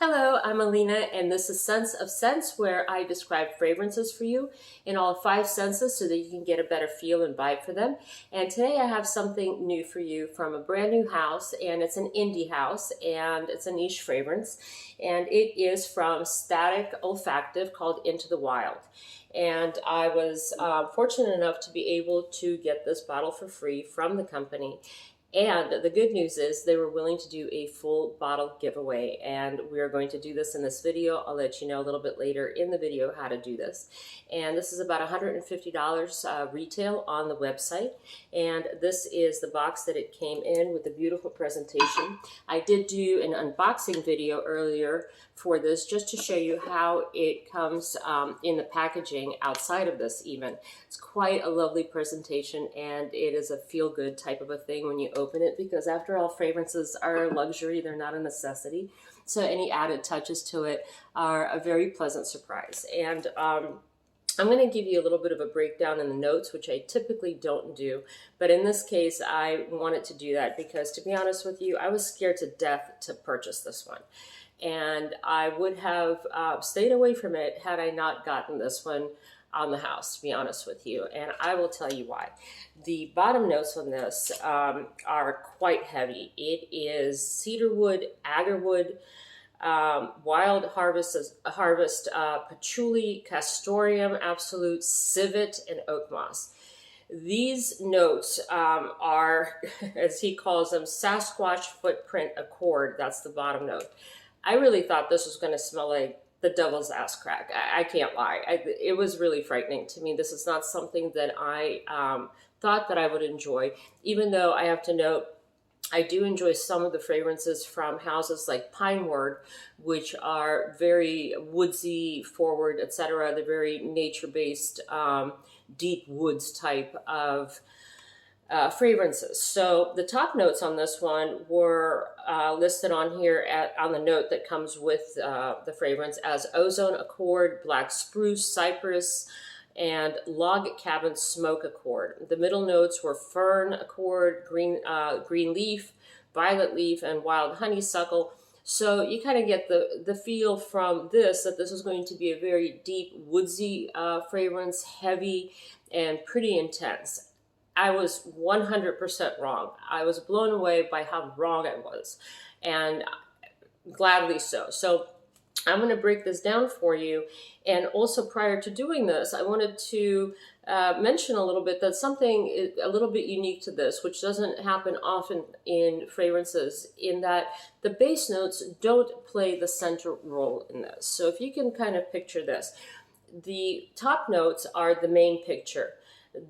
Hello, I'm Alina, and this is Sense of Scents, where I describe fragrances for you in all 5 senses so that you can get a better feel and vibe for them. And today I have something new for you from a brand new house, and it's an indie house, and it's a niche fragrance, and it is from Statik Olfactive called Into the Wild. And I was fortunate enough to be able to get this bottle for free from the company. And the good news is they were willing to do a full bottle giveaway, and we are going to do this in this video. I'll let you know a little bit later in the video how to do this. And this is about $150 retail on the website, and this is the box that it came in with a beautiful presentation. I did do an unboxing video earlier for this just to show you how it comes in the packaging outside of this even. It's quite a lovely presentation, and it is a feel-good type of a thing when you open it, because after all, fragrances are a luxury, they're not a necessity. So any added touches to it are a very pleasant surprise. And I'm going to give you a little bit of a breakdown in the notes, which I typically don't do. But in this case, I wanted to do that because, to be honest with you, I was scared to death to purchase this one. And I would have stayed away from it had I not gotten this one on the house, to be honest with you. And I will tell you why. The bottom notes on this are quite heavy. It is cedarwood, agarwood, wild harvest, patchouli, castoreum, absolute, civet, and oak moss. These notes are, as he calls them, Sasquatch footprint accord. That's the bottom note. I really thought this was going to smell like the devil's ass crack. I can't lie. It was really frightening to me. This is not something that I thought that I would enjoy, even though I have to note I do enjoy some of the fragrances from houses like Pineward, which are very woodsy forward, etc. They're very nature-based, deep woods type of fragrances. So the top notes on this one were listed on here on the note that comes with the fragrance as ozone accord, black spruce, cypress, and log cabin smoke accord. The middle notes were fern accord, green leaf, violet leaf, and wild honeysuckle. So you kind of get the feel from this that this is going to be a very deep woodsy fragrance, heavy and pretty intense. I was 100% wrong. I was blown away by how wrong I was, and gladly so. So I'm going to break this down for you. And also, prior to doing this, I wanted to mention a little bit that something a little bit unique to this, which doesn't happen often in fragrances, in that the base notes don't play the center role in this. So if you can kind of picture this, the top notes are the main picture.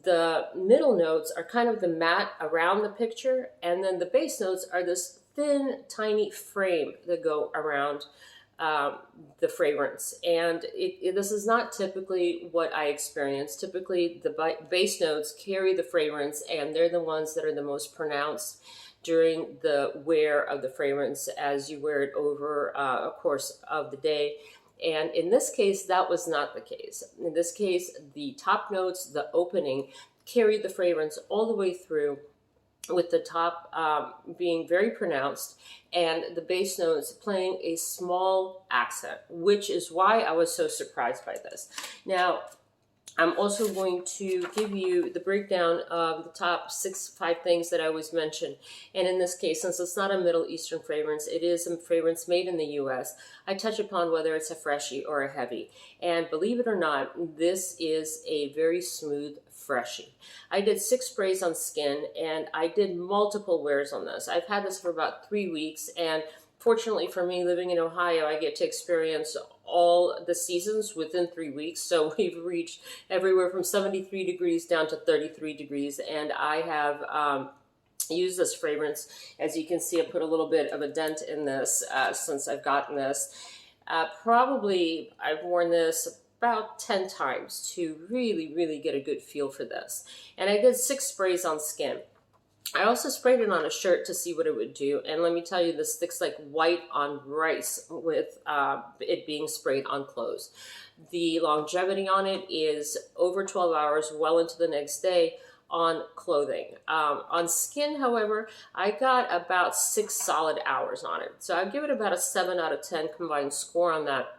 The middle notes are kind of the mat around the picture, and then the base notes are this thin, tiny frame that go around the fragrance. And this is not typically what I experience. Typically, the base notes carry the fragrance, and they're the ones that are the most pronounced during the wear of the fragrance as you wear it over a course of the day. And in this case, that was not the case. In this case, the top notes, the opening, carried the fragrance all the way through, with the top being very pronounced and the base notes playing a small accent, which is why I was so surprised by this. Now, I'm also going to give you the breakdown of the top 5 things that I always mention. And in this case, since it's not a Middle Eastern fragrance, it is a fragrance made in the US, I touch upon whether it's a freshie or a heavy. And believe it or not, this is a very smooth freshie. I did 6 sprays on skin, and I did multiple wears on this. I've had this for about 3 weeks, and fortunately for me, living in Ohio, I get to experience all the seasons within 3 weeks. So we've reached everywhere from 73 degrees down to 33 degrees. And I have used this fragrance. As you can see, I put a little bit of a dent in this since I've gotten this. Probably I've worn this about 10 times to really get a good feel for this. And I did 6 sprays on skin. I also sprayed it on a shirt to see what it would do, and let me tell you, this sticks like white on rice with it being sprayed on clothes. The longevity on it is over 12 hours, well into the next day. on clothing. On skin, however, I got about 6 solid hours on it. So I'd give it about a 7 out of 10 combined score on that,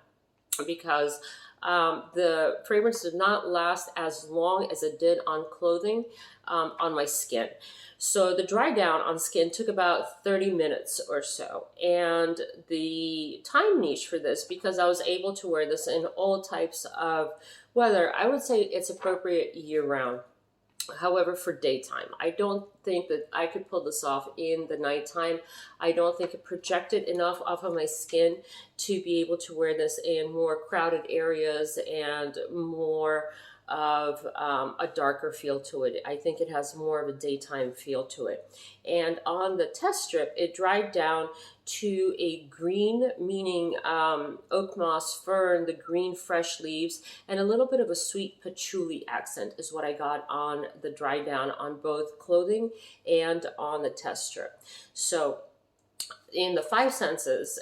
because the fragrance did not last as long as it did on clothing on my skin. So the dry down on skin took about 30 minutes or so. And the time niche for this, because I was able to wear this in all types of weather, I would say it's appropriate year round. However, for daytime, I don't think that I could pull this off in the nighttime. I don't think it projected enough off of my skin to be able to wear this in more crowded areas and more of a darker feel to it. I think it has more of a daytime feel to it. And on the test strip, it dried down to a green, meaning oak moss fern, the green fresh leaves, and a little bit of a sweet patchouli accent is what I got on the dry down on both clothing and on the test strip. So in the 5 senses,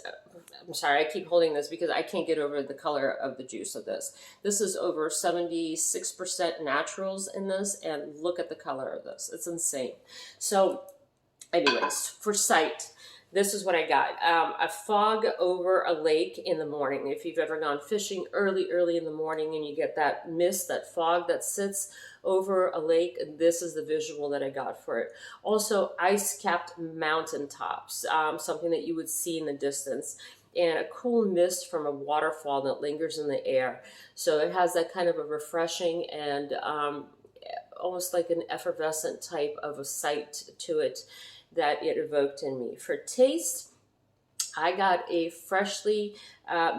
I'm sorry, I keep holding this because I can't get over the color of the juice of this. This is over 76% naturals in this, and look at the color of this. It's insane. So anyways, for sight, this is what I got. A fog over a lake in the morning. If you've ever gone fishing early in the morning and you get that mist, that fog that sits over a lake, this is the visual that I got for it. Also, ice-capped mountaintops, something that you would see in the distance, and a cool mist from a waterfall that lingers in the air. So it has that kind of a refreshing and almost like an effervescent type of a sight to it that it evoked in me. For taste, I got a freshly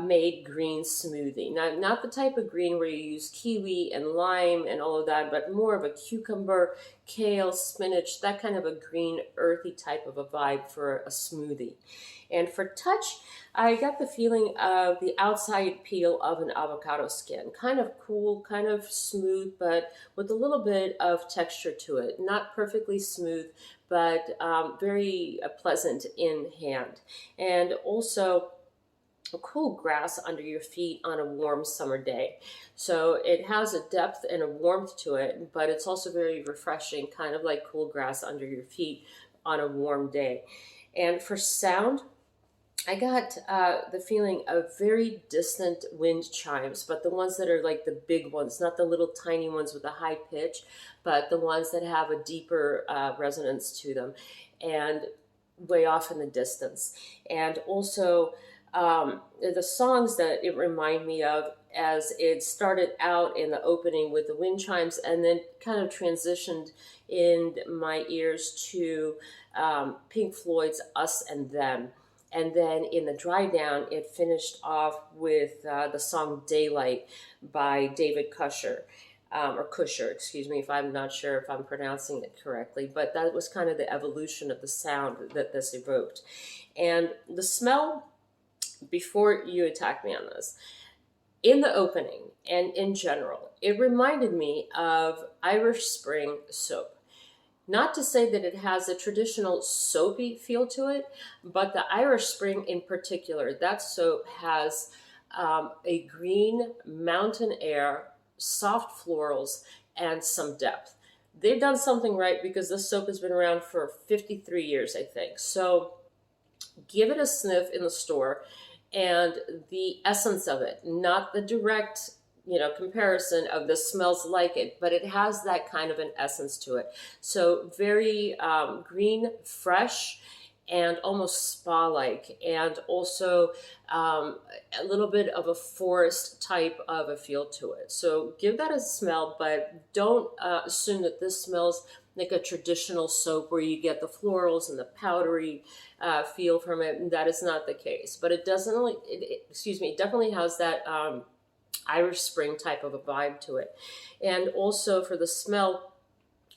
made green smoothie. Not the type of green where you use kiwi and lime and all of that, but more of a cucumber, kale, spinach, that kind of a green, earthy type of a vibe for a smoothie. And for touch, I got the feeling of the outside peel of an avocado skin. Kind of cool, kind of smooth, but with a little bit of texture to it. Not perfectly smooth, but very pleasant in hand. And also a cool grass under your feet on a warm summer day. So it has a depth and a warmth to it, but it's also very refreshing, kind of like cool grass under your feet on a warm day. And for sound, I got the feeling of very distant wind chimes, but the ones that are like the big ones, not the little tiny ones with a high pitch, but the ones that have a deeper resonance to them and way off in the distance. And also the songs that it reminded me of, as it started out in the opening with the wind chimes and then kind of transitioned in my ears to Pink Floyd's Us and Them. And then in the dry down, it finished off with the song Daylight by David Cusher, or Cusher, excuse me, if I'm not sure if I'm pronouncing it correctly. But that was kind of the evolution of the sound that this evoked. And the smell, before you attack me on this, in the opening and in general, it reminded me of Irish Spring soap. Not to say that it has a traditional soapy feel to it, but the Irish Spring in particular, that soap has a green mountain air, soft florals, and some depth. They've done something right because this soap has been around for 53 years, I think. So give it a sniff in the store, and the essence of it, not the direct comparison of this smells like it, but it has that kind of an essence to it. So very green, fresh, and almost spa-like, and also a little bit of a forest type of a feel to it. So give that a smell, but don't assume that this smells like a traditional soap where you get the florals and the powdery feel from it. That is not the case, but it doesn't. It definitely has that Irish Spring type of a vibe to it. And also for the smell,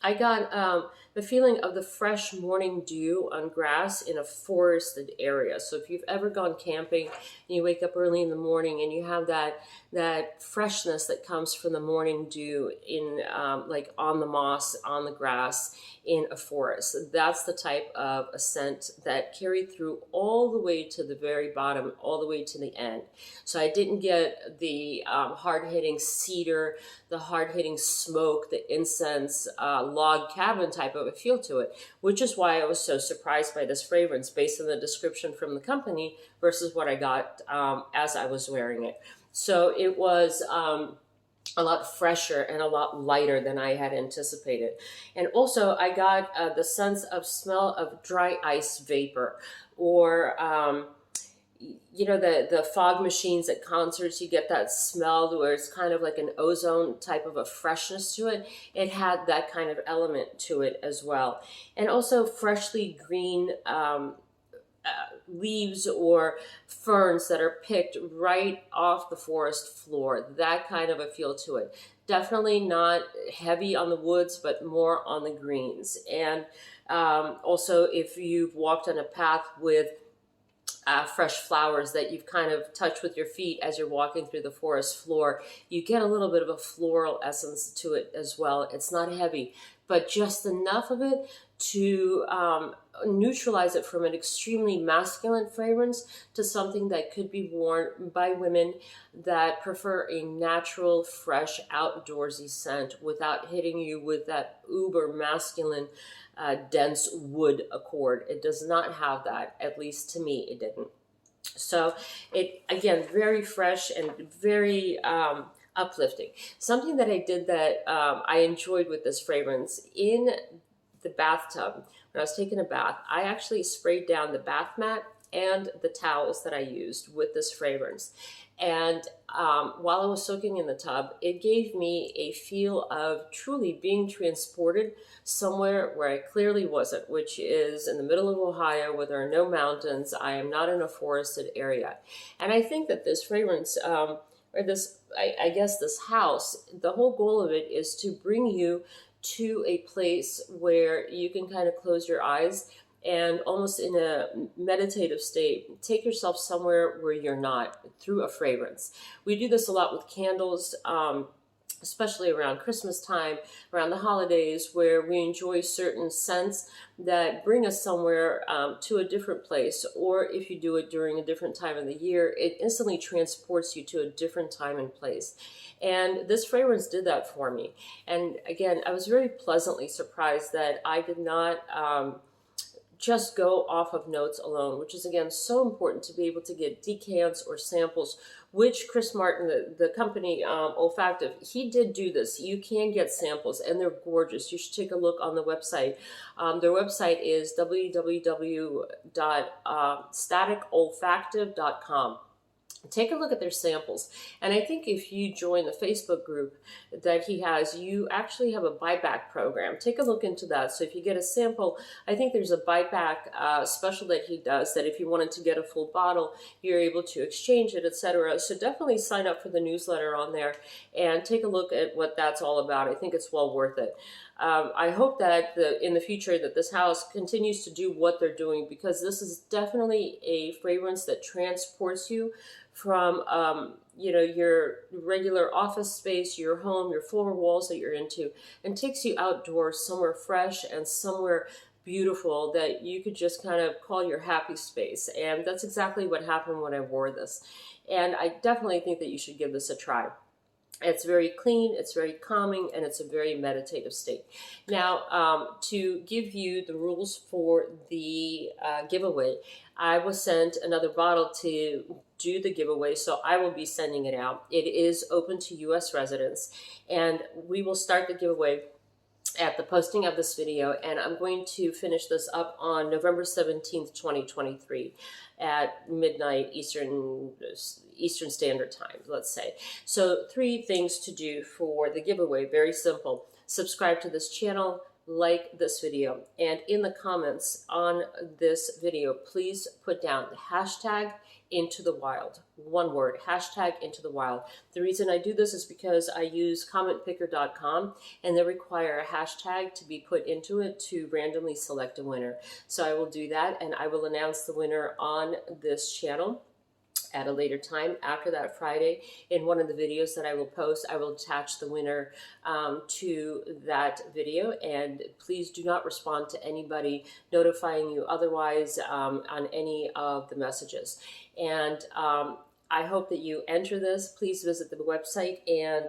I got the feeling of the fresh morning dew on grass in a forested area. So if you've ever gone camping and you wake up early in the morning and you have that freshness that comes from the morning dew in like on the moss, on the grass, in a forest. That's the type of a scent that carried through all the way to the very bottom, all the way to the end. So I didn't get the hard-hitting cedar, the hard-hitting smoke, the incense, log cabin type of a feel to it, which is why I was so surprised by this fragrance based on the description from the company versus what I got as I was wearing it. So it was a lot fresher and a lot lighter than I had anticipated. And also I got the sense of smell of dry ice vapor, or you know, the fog machines at concerts, you get that smell where it's kind of like an ozone type of a freshness to it. It had that kind of element to it as well. And also freshly green leaves or ferns that are picked right off the forest floor. That kind of a feel to it. Definitely not heavy on the woods, but more on the greens. And also, if you've walked on a path with fresh flowers that you've kind of touched with your feet as you're walking through the forest floor, you get a little bit of a floral essence to it as well. It's not heavy, but just enough of it to neutralize it from an extremely masculine fragrance to something that could be worn by women that prefer a natural, fresh, outdoorsy scent without hitting you with that uber masculine, dense wood accord. It does not have that. At least to me, it didn't. So it, again, very fresh and very uplifting. Something that I did that I enjoyed with this fragrance in the bathtub, when I was taking a bath, I actually sprayed down the bath mat and the towels that I used with this fragrance. And while I was soaking in the tub, it gave me a feel of truly being transported somewhere where I clearly wasn't, which is in the middle of Ohio where there are no mountains. I am not in a forested area. And I think that this fragrance, or this, I guess this house, the whole goal of it is to bring you to a place where you can kind of close your eyes and almost in a meditative state, take yourself somewhere where you're not through a fragrance. We do this a lot with candles, especially around Christmas time, around the holidays, where we enjoy certain scents that bring us somewhere to a different place. Or if you do it during a different time of the year, it instantly transports you to a different time and place. And this fragrance did that for me. And again, I was very pleasantly surprised that I did not just go off of notes alone, which is, again, so important to be able to get decants or samples, which Chris Martin, the company Olfactive, he did do this. You can get samples, and they're gorgeous. You should take a look on the website. Their website is www.statikolfactive.com. Take a look at their samples. And I think if you join the Facebook group that he has, you actually have a buyback program. Take a look into that. So if you get a sample, I think there's a buyback special that he does, that if you wanted to get a full bottle, you're able to exchange it, etc. So definitely sign up for the newsletter on there and take a look at what that's all about. I think it's well worth it. I hope that in the future that this house continues to do what they're doing, because this is definitely a fragrance that transports you from you know, your regular office space, your home, your four walls that you're into, and takes you outdoors somewhere fresh and somewhere beautiful that you could just kind of call your happy space. And that's exactly what happened when I wore this. And I definitely think that you should give this a try. It's very clean, it's very calming, and it's a very meditative state. Now, to give you the rules for the giveaway, I was sent another bottle to do the giveaway, so I will be sending it out. It is open to U.S. residents, and we will start the giveaway at the posting of this video, and I'm going to finish this up on November 17th, 2023 at midnight Eastern Standard Time, let's say. So 3 things to do for the giveaway, very simple. Subscribe to this channel, like this video, and in the comments on this video, please put down the hashtag into the wild. One word, hashtag into the wild. The reason I do this is because I use commentpicker.com and they require a hashtag to be put into it to randomly select a winner. So I will do that, and I will announce the winner on this channel at a later time after that Friday. In one of the videos that I will post, I will attach the winner to that video, and please do not respond to anybody notifying you otherwise on any of the messages. And I hope that you enter this. Please visit the website and